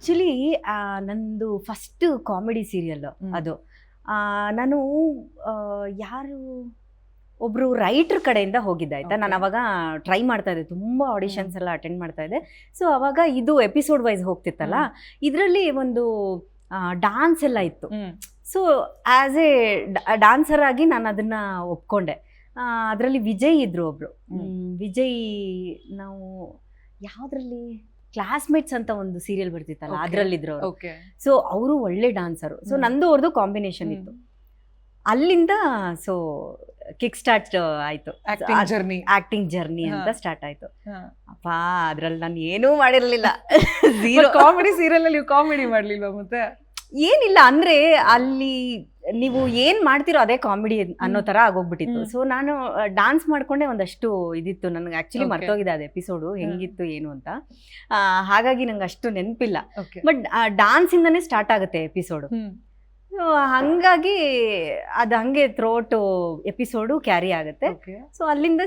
Actually ನಂದು first comedy serial ಅದು. ನಾನು ಯಾರು ಒಬ್ರು ರೈಟರ್ ಕಡೆಯಿಂದ ಹೋಗಿದ್ದೆ ಆಯ್ತಾ. ನಾನು ಅವಾಗ ಟ್ರೈ ಮಾಡ್ತಾ ಇದ್ದೆ, ತುಂಬ ಆಡಿಷನ್ಸ್ ಎಲ್ಲ ಅಟೆಂಡ್ ಮಾಡ್ತಾ ಇದ್ದೆ. ಸೊ ಅವಾಗ ಇದು ಎಪಿಸೋಡ್ ವೈಸ್ ಹೋಗ್ತಿತ್ತಲ್ಲ, ಇದರಲ್ಲಿ ಒಂದು ಡಾನ್ಸ್ ಎಲ್ಲ ಇತ್ತು. ಸೊ ಆ್ಯಸ್ ಎ ಡಾನ್ಸರ್ ಆಗಿ ನಾನು ಅದನ್ನ ಒಪ್ಕೊಂಡೆ. ಅದರಲ್ಲಿ ವಿಜಯ್ ಇದ್ರು ಒಬ್ರು. ವಿಜಯ್ ನಾವು ಯಾವುದ್ರಲ್ಲಿ ಕ್ಲಾಸ್ಮೇಟ್ಸ್ ಅಂತ ಒಂದು ಸೀರಿಯಲ್ ಬರ್ತಿತ್ತಲ್ಲ, ಅದರಲ್ಲಿದ್ರು ಅವರು. ಸೊ ಅವರು ಒಳ್ಳೆ ಡಾನ್ಸರು. ಸೊ ನಂದು ಅವ್ರದ್ದು ಕಾಂಬಿನೇಷನ್ ಇತ್ತು. ಅಲ್ಲಿಂದ ಸೊ ಕಿಕ್ ಸ್ಟಾರ್ಟ್ ಆಯ್ತು, ಆಕ್ಟಿಂಗ್ ಜರ್ನಿ ಅಂತ ಸ್ಟಾರ್ಟ್ ಆಯ್ತು. ಅಪ್ಪ ಅದ್ರಲ್ಲಿ ನಾನು ಏನೂ ಮಾಡಿರ್ಲಿಲ್ಲ. ಕಾಮಿಡಿ ಸೀರಿಯಲ್ ಅಲ್ಲಿ ಕಾಮಿಡಿ ಮಾಡ್ಲಿಲ್ವಾ? ಮತ್ತೆ ಏನಿಲ್ಲ ಅಂದ್ರೆ ಅಲ್ಲಿ ನೀವು ಏನ್ ಮಾಡ್ತಿರೋ ಅದೇ ಕಾಮಿಡಿ ಅನ್ನೋ ತರ ಆಗೋಗ್ಬಿಟ್ಟಿತ್ತು. ಸೊ ನಾನು ಡಾನ್ಸ್ ಮಾಡ್ಕೊಂಡೆ ಒಂದಷ್ಟು ಇದಿತ್ತು. ನನಗೆ ಆಕ್ಚುಲಿ ಮರ್ತೋಗಿದೆ ಅದು ಎಪಿಸೋಡು ಹೆಂಗಿತ್ತು ಏನು ಅಂತ. ಹಾಗಾಗಿ ನಂಗೆ ಅಷ್ಟು ನೆನಪಿಲ್ಲ. ಬಟ್ ಡಾನ್ಸ್ ಇಂದಾನೇ ಸ್ಟಾರ್ಟ್ ಆಗುತ್ತೆ ಎಪಿಸೋಡು. ಹಂಗಾಗಿ ಅದು ಹಂಗೆ ಥ್ರೋಟ್ ಎಪಿಸೋಡು ಕ್ಯಾರಿ ಆಗುತ್ತೆ. ಸೊ ಅಲ್ಲಿಂದ